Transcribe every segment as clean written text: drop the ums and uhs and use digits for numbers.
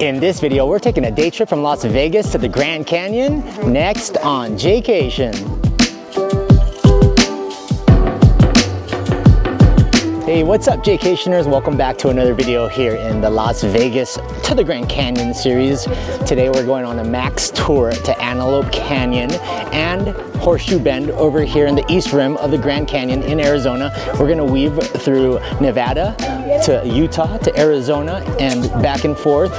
In this video, we're taking a day trip from Las Vegas to the Grand Canyon, next on Jaycation. Hey, what's up Jaycationers? Welcome back to another video here in the Las Vegas to the Grand Canyon series. Today we're going on a Maxtour to Antelope Canyon and Horseshoe Bend over here in the east rim of the Grand Canyon in Arizona. We're gonna weave through Nevada to Utah to Arizona and back and forth.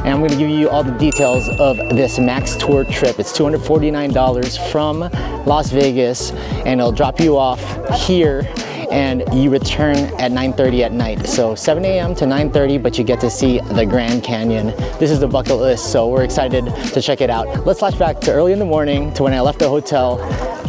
And I'm gonna give you all the details of this Maxtour trip. It's $249 from Las Vegas and it'll drop you off here and you return at 9:30 at night. So 7 a.m. to 9:30, but you get to see the Grand Canyon. This is the bucket list, so we're excited to check it out. Let's flash back to early in the morning to when I left the hotel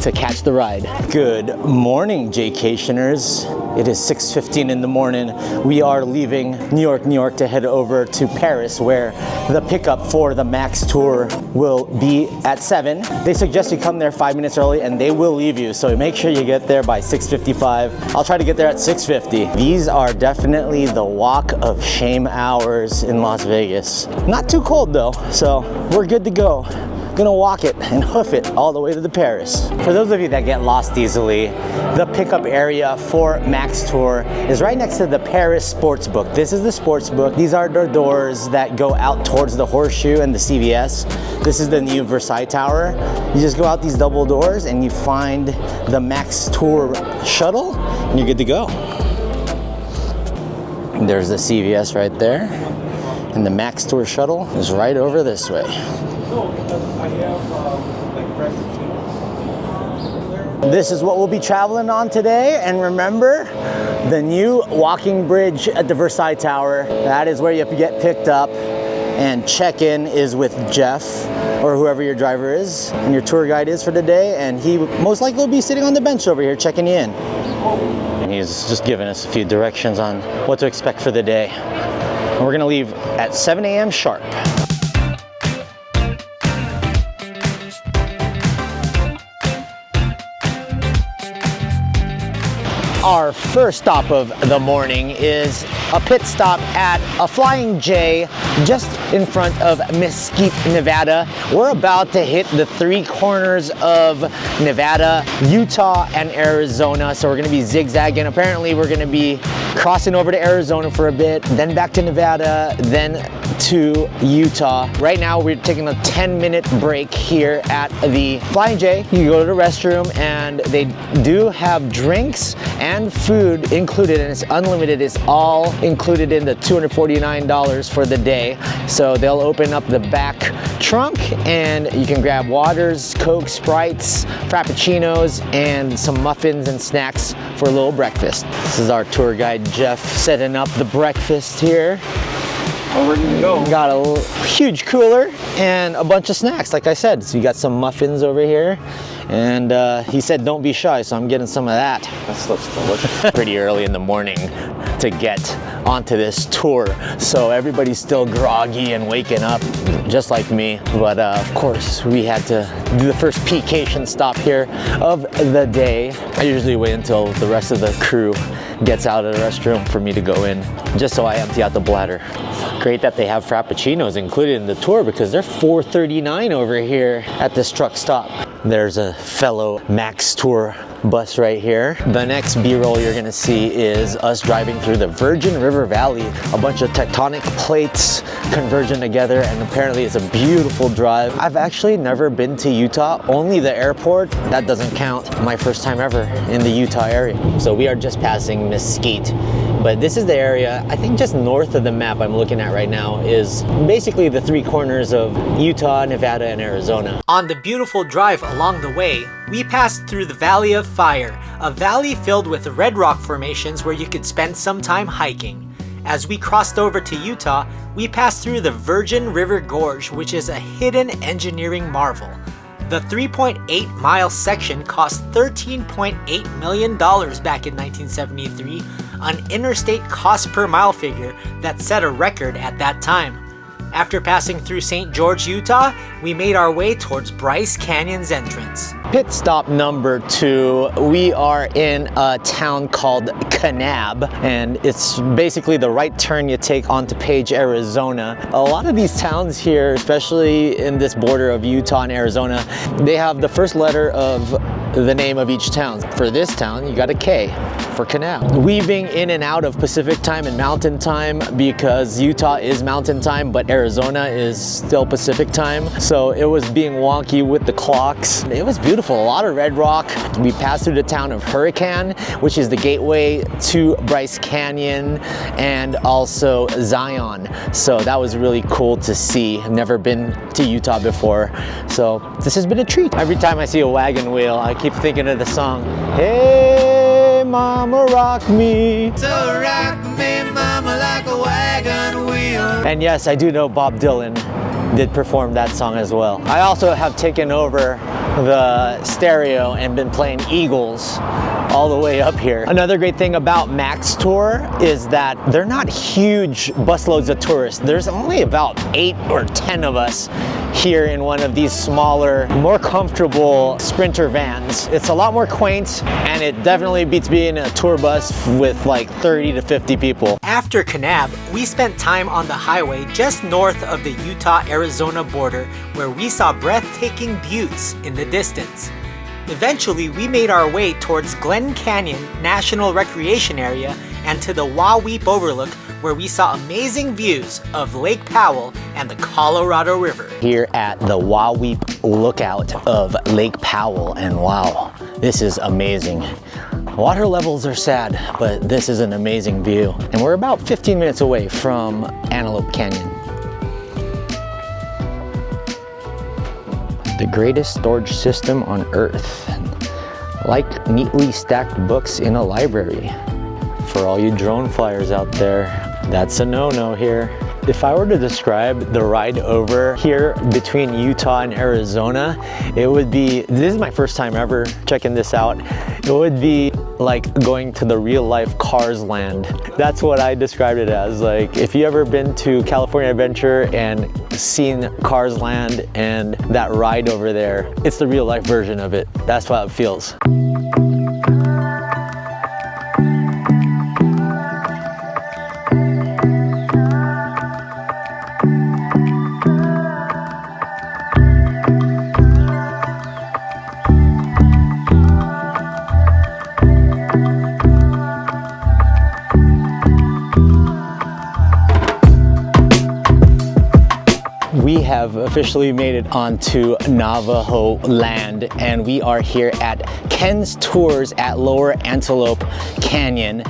to catch the ride. Good morning, Jaycationers. It is 6:15 in the morning. We are leaving New York to head over to Paris, where the pickup for the Maxtour will be at 7. They suggest you come there 5 minutes early and they will leave you. So make sure you get there by 6:55. I'll try to get there at 6:50. These are definitely the walk of shame hours in Las Vegas. Not too cold though, so we're good to go. Gonna walk it and hoof it all the way to the Paris. For those of you that get lost easily, the pickup area for Maxtour is right next to the Paris Sportsbook. This is the Sportsbook. These are the doors that go out towards the Horseshoe and the CVS. This is the new Versailles Tower. You just go out these double doors and you find the Maxtour shuttle and you're good to go. There's the CVS right there. And the Maxtour shuttle is right over this way. This is what we'll be traveling on today, and remember the new walking bridge at the Versailles Tower. That is where you get picked up, and check-in is with Jeff or whoever your driver is and your tour guide is for the day, and he most likely will be sitting on the bench over here checking you in. And he's just giving us a few directions on what to expect for the day. And we're gonna leave at 7 a.m. sharp. Our first stop of the morning is a pit stop at a Flying J just in front of Mesquite, Nevada. We're about to hit the three corners of Nevada, Utah, and Arizona. So we're gonna be zigzagging. Apparently we're gonna be crossing over to Arizona for a bit, then back to Nevada, then to Utah. Right now we're taking a 10-minute break here at the Flying J. You can go to the restroom and they do have drinks and food included, and it's unlimited. It's all included in the $249 for the day. So they'll open up the back trunk and you can grab waters, Coke, Sprites, Frappuccinos, and some muffins and snacks for a little breakfast. This is our tour guide Jeff setting up the breakfast here. We're gonna go. Got a huge cooler and a bunch of snacks, like I said. So you got some muffins over here, and he said don't be shy, so I'm getting some of that. That stuff's delicious. Pretty early in the morning to get onto this tour, so everybody's still groggy and waking up, just like me. But of course, we had to do the first Jaycation stop here of the day. I usually wait until the rest of the crew gets out of the restroom for me to go in, just so I empty out the bladder. Great that they have Frappuccinos included in the tour because they're $4.39 over here at this truck stop. There's a fellow Maxtour bus right here. The next B-roll you're gonna see is us driving through the Virgin River Valley. A bunch of tectonic plates converging together, and apparently it's a beautiful drive. I've actually never been to Utah, only the airport. That doesn't count. My first time ever in the Utah area. So we are just passing Mesquite. But this is the area, I think just north of the map I'm looking at right now, is basically the three corners of Utah, Nevada, and Arizona. On the beautiful drive along the way, we passed through the Valley of Fire, a valley filled with red rock formations where you could spend some time hiking. As we crossed over to Utah, we passed through the Virgin River Gorge, which is a hidden engineering marvel. The 3.8-mile section cost $13.8 million back in 1973, an interstate cost per mile figure that set a record at that time. After passing through St. George, Utah, we made our way towards Bryce Canyon's entrance. Pit stop number 2, we are in a town called Kanab, and it's basically the right turn you take onto Page, Arizona. A lot of these towns here, especially in this border of Utah and Arizona, they have the first letter of the name of each town. For this town, you got a K for Kanab. Weaving in and out of Pacific time and Mountain time because Utah is Mountain time, but Arizona is still Pacific time. So it was being wonky with the clocks. It was beautiful, a lot of red rock. We passed through the town of Hurricane, which is the gateway to Bryce Canyon and also Zion. So that was really cool to see. I've never been to Utah before. So this has been a treat. Every time I see a wagon wheel, I keep thinking of the song, "Hey Mama, rock me. So rock me, mama, like a wagon wheel." And yes, I do know Bob Dylan did perform that song as well. I also have taken over the stereo and been playing Eagles all the way up here. Another great thing about Maxtour is that they're not huge busloads of tourists. There's only about 8 or 10 of us here in one of these smaller, more comfortable Sprinter vans. It's a lot more quaint, and it definitely beats being in a tour bus with like 30 to 50 people. After Kanab, we spent time on the highway just north of the Utah-Arizona border where we saw breathtaking buttes in the distance. Eventually, we made our way towards Glen Canyon National Recreation Area and to the Waweep Overlook, where we saw amazing views of Lake Powell and the Colorado River. Here at the Waweep Lookout of Lake Powell, and wow, this is amazing. Water levels are sad, but this is an amazing view. And we're about 15 minutes away from Antelope Canyon. The greatest storage system on Earth. Like neatly stacked books in a library. For all you drone flyers out there, that's a no-no here. If I were to describe the ride over here between Utah and Arizona, it would be, this is my first time ever checking this out, it would be like going to the real life Cars land. That's what I described it as. Like, if you ever been to California Adventure and seen Cars Land and that ride over there, it's the real life version of it. That's how it feels. We have officially made it onto Navajo land, and we are here at Ken's Tours at Lower Antelope Canyon.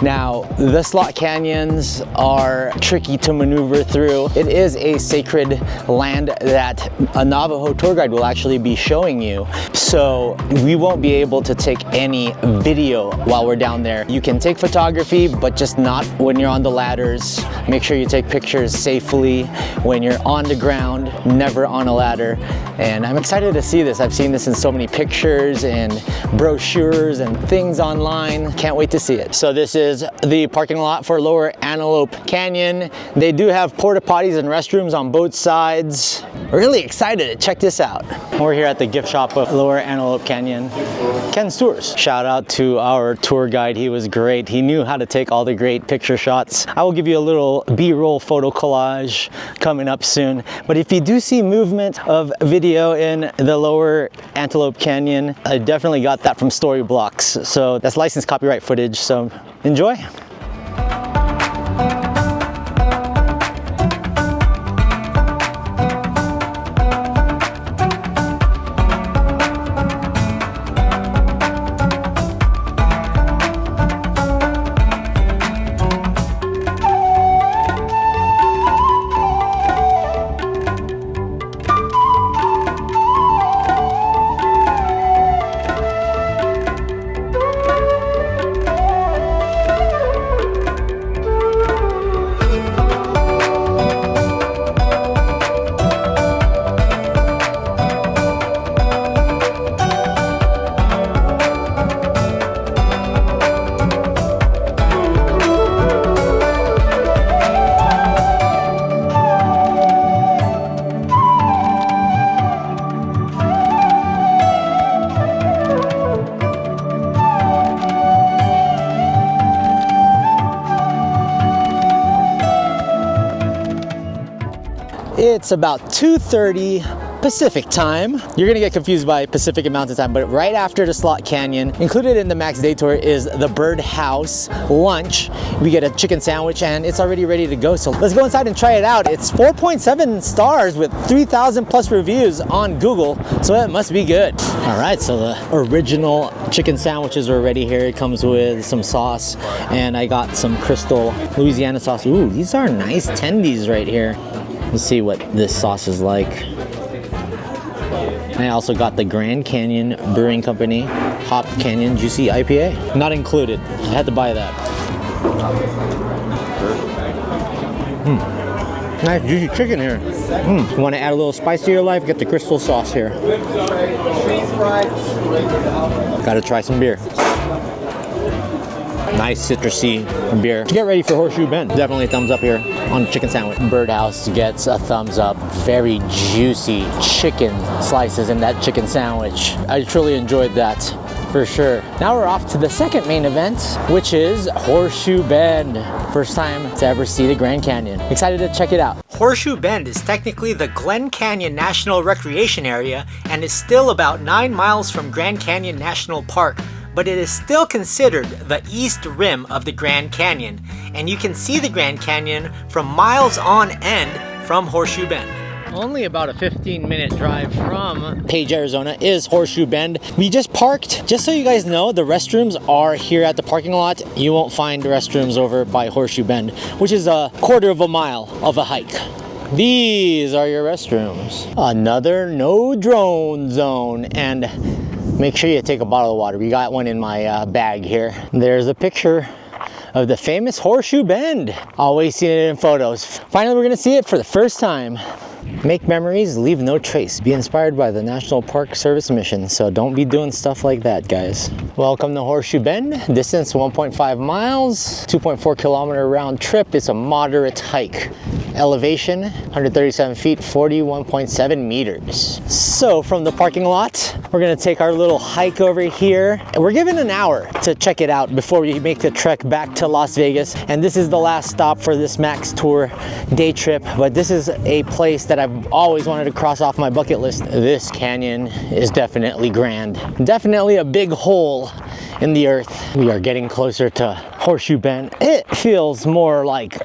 Now, the slot canyons are tricky to maneuver through. It is a sacred land that a Navajo tour guide will actually be showing you. So we won't be able to take any video while we're down there. You can take photography, but just not when you're on the ladders. Make sure you take pictures safely when you're on the ground, never on a ladder. And I'm excited to see this. I've seen this in so many pictures and brochures and things online. Can't wait to see it. So this is the parking lot for Lower Antelope Canyon. They do have porta potties and restrooms on both sides. Really excited to check this out. We're here at the gift shop of Lower Antelope Canyon, Ken's Tours. Shout out to our tour guide. He was great. He knew how to take all the great picture shots. I will give you a little B-roll photo collage coming up soon. But if you do see movement of video in the Lower Antelope Canyon, I definitely got that from Storyblocks. So that's licensed copyright footage, so enjoy. It's about 2:30 Pacific time. You're gonna get confused by Pacific and Mountain time, but right after the Slot Canyon, included in the Max Day Tour is the Birdhouse lunch. We get a chicken sandwich and it's already ready to go. So let's go inside and try it out. It's 4.7 stars with 3,000 plus reviews on Google, so it must be good. All right, so the original chicken sandwiches are ready here. It comes with some sauce, and I got some Crystal Louisiana sauce. Ooh, these are nice tendies right here. Let's see what this sauce is like. I also got the Grand Canyon Brewing Company Hop Canyon Juicy IPA. Not included. I had to buy that. Nice juicy chicken here. You want to add a little spice to your life? Get the Crystal sauce here. Gotta try some beer. Nice citrusy beer. Get ready for Horseshoe Bend. Definitely a thumbs up here on the chicken sandwich. Birdhouse gets a thumbs up. Very juicy chicken slices in that chicken sandwich. I truly enjoyed that for sure. Now we're off to the second main event, which is Horseshoe Bend. First time to ever see the Grand Canyon. Excited to check it out. Horseshoe Bend is technically the Glen Canyon National Recreation Area and is still about 9 miles from Grand Canyon National Park, but it is still considered the east rim of the Grand Canyon, and you can see the Grand Canyon from miles on end from Horseshoe Bend. Only about a 15-minute drive from Page, Arizona is Horseshoe Bend. We just parked. Just so you guys know, the restrooms are here at the parking lot. You won't find restrooms over by Horseshoe Bend, which is a quarter of a mile of a hike. These are your restrooms. Another no drone zone, and make sure you take a bottle of water. We got one in my bag here. There's a picture of the famous Horseshoe Bend. Always seen it in photos. Finally, we're gonna see it for the first time. Make memories, leave no trace. Be inspired by the National Park Service mission. So don't be doing stuff like that, guys. Welcome to Horseshoe Bend. Distance 1.5 miles, 2.4 kilometer round trip. It's a moderate hike. Elevation 137 feet, 41.7 meters. So from the parking lot, we're gonna take our little hike over here. And we're given an hour to check it out before we make the trek back to Las Vegas. And this is the last stop for this Maxtour day trip. But this is a place that I've always wanted to cross off my bucket list. This canyon is definitely grand. Definitely a big hole in the earth. We are getting closer to Horseshoe Bend. It feels more like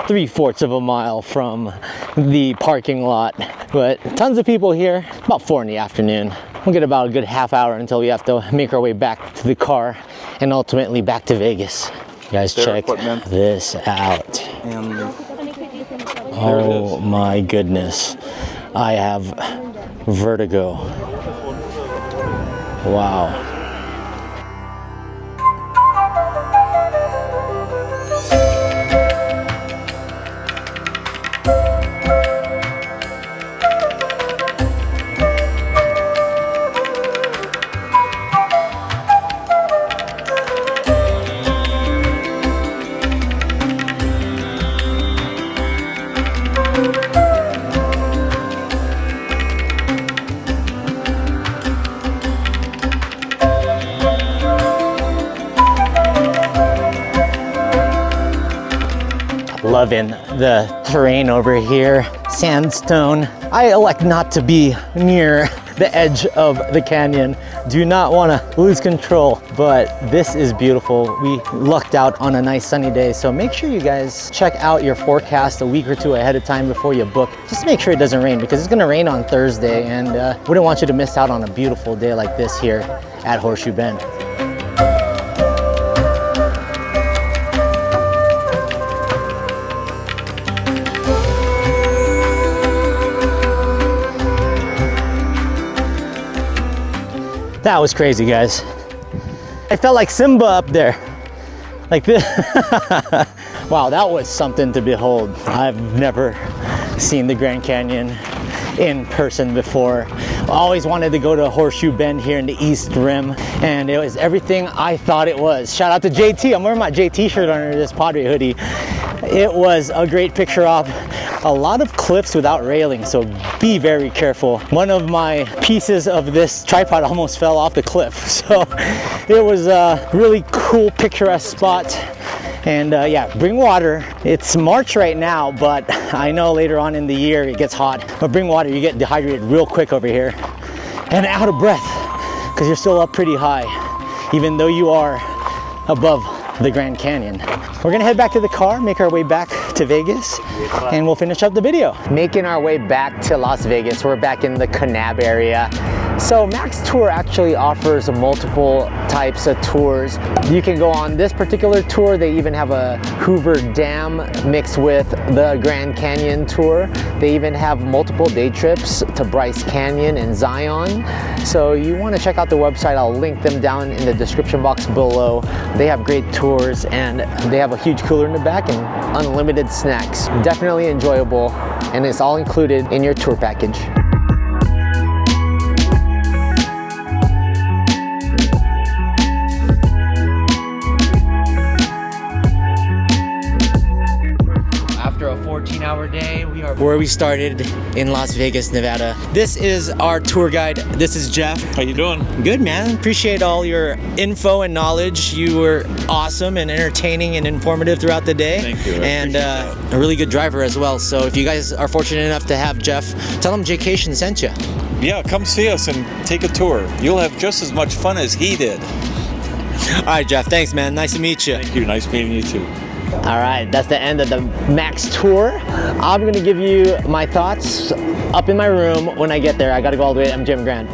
3/4 of a mile from the parking lot, but tons of people here. About 4 in the afternoon. We'll get about a good half hour until we have to make our way back to the car and ultimately back to Vegas. You guys, check this out. Oh my goodness. I have vertigo. Wow. Loving the terrain over here. Sandstone. I elect not to be near the edge of the canyon. Do not want to lose control, but this is beautiful. We lucked out on a nice sunny day, so make sure you guys check out your forecast a week or two ahead of time before you book. Just make sure it doesn't rain, because it's going to rain on Thursday, and wouldn't want you to miss out on a beautiful day like this here at Horseshoe Bend. That was crazy, guys. I felt like Simba up there. Like this. Wow, that was something to behold. I've never seen the Grand Canyon in person before. Always wanted to go to Horseshoe Bend here in the East Rim, and it was everything I thought it was. Shout out to JT. I'm wearing my JT shirt under this Padre hoodie. It was a great picture op. A lot of cliffs without railing, so be very careful. One of my pieces of this tripod almost fell off the cliff, so it was a really cool, picturesque spot. And yeah, bring water. It's March right now, but I know later on in the year it gets hot. But bring water, you get dehydrated real quick over here. And out of breath, because you're still up pretty high, even though you are above the Grand Canyon. We're gonna head back to the car, make our way back to Vegas, and we'll finish up the video. Making our way back to Las Vegas, we're back in the Kanab area. So Maxtour actually offers multiple types of tours. You can go on this particular tour. They even have a Hoover Dam mixed with the Grand Canyon tour. They even have multiple day trips to Bryce Canyon and Zion. So you want to check out the website. I'll link them down in the description box below. They have great tours and they have a huge cooler in the back and unlimited snacks. Definitely enjoyable, and it's all included in your tour package. After a 14-hour day, we are where we started in Las Vegas, Nevada. This is our tour guide. This is Jeff. How you doing? Good, man. Appreciate all your info and knowledge. You were awesome and entertaining and informative throughout the day. Thank you. And a really good driver as well. So if you guys are fortunate enough to have Jeff, tell him Jaycation sent you. Yeah, come see us and take a tour. You'll have just as much fun as he did. All right, Jeff. Thanks, man. Nice to meet you. Thank you. Nice meeting you too. All right, that's the end of the Maxtour. I'm gonna give you my thoughts up in my room when I get there. I gotta go all the way to MGM Grand.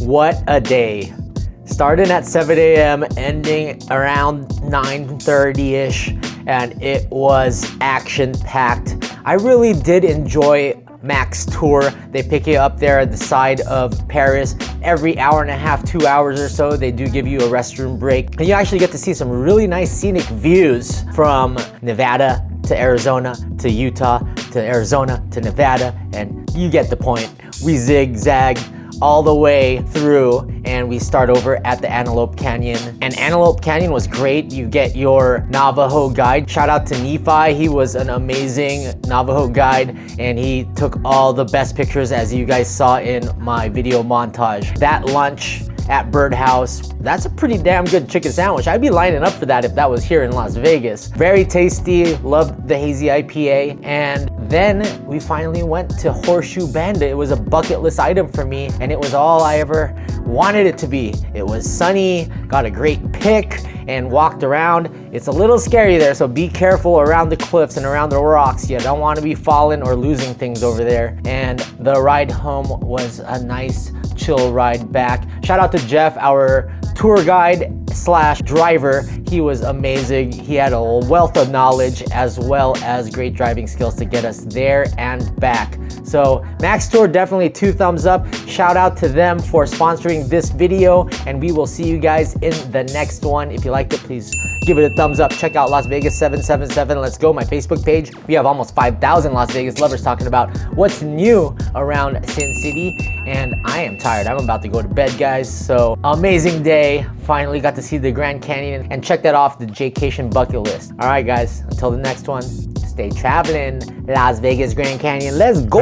What a day. Starting at 7 a.m., ending around 9:30-ish, and it was action-packed. I really did enjoy Maxtour. They pick you up there at the side of Paris. Every hour and a half, 2 hours or so, they do give you a restroom break. And you actually get to see some really nice scenic views from Nevada to Arizona to Utah to Arizona to Nevada, and you get the point. We zigzag all the way through, and we start over at the Antelope Canyon. And Antelope Canyon was great. You get your Navajo guide. Shout out to Nephi. He was an amazing Navajo guide, and he took all the best pictures, as you guys saw in my video montage. That lunch at Birdhouse, that's a pretty damn good chicken sandwich. I'd be lining up for that if that was here in Las Vegas. Very tasty, loved the hazy IPA. And then we finally went to Horseshoe Bend. It was a bucket list item for me, and it was all I ever wanted it to be. It was sunny, got a great pic, and walked around. It's a little scary there, so be careful around the cliffs and around the rocks. You don't want to be falling or losing things over there. And the ride home was a nice, chill ride back. Shout out to Jeff, our tour guide slash driver. He was amazing. He had a wealth of knowledge as well as great driving skills to get us there and back. So Maxtour, definitely 2 thumbs up. Shout out to them for sponsoring this video, and we will see you guys in the next one. If you liked it, please give it a thumbs up. Check out Las Vegas 777. Let's go, my Facebook page. We have almost 5,000 Las Vegas lovers talking about what's new around Sin City, and I am tired. I'm about to go to bed, guys. So amazing day. Finally got to see the Grand Canyon, and check that off the Jaycation bucket list. All right, guys, until the next one, stay traveling. Las Vegas Grand Canyon, let's go!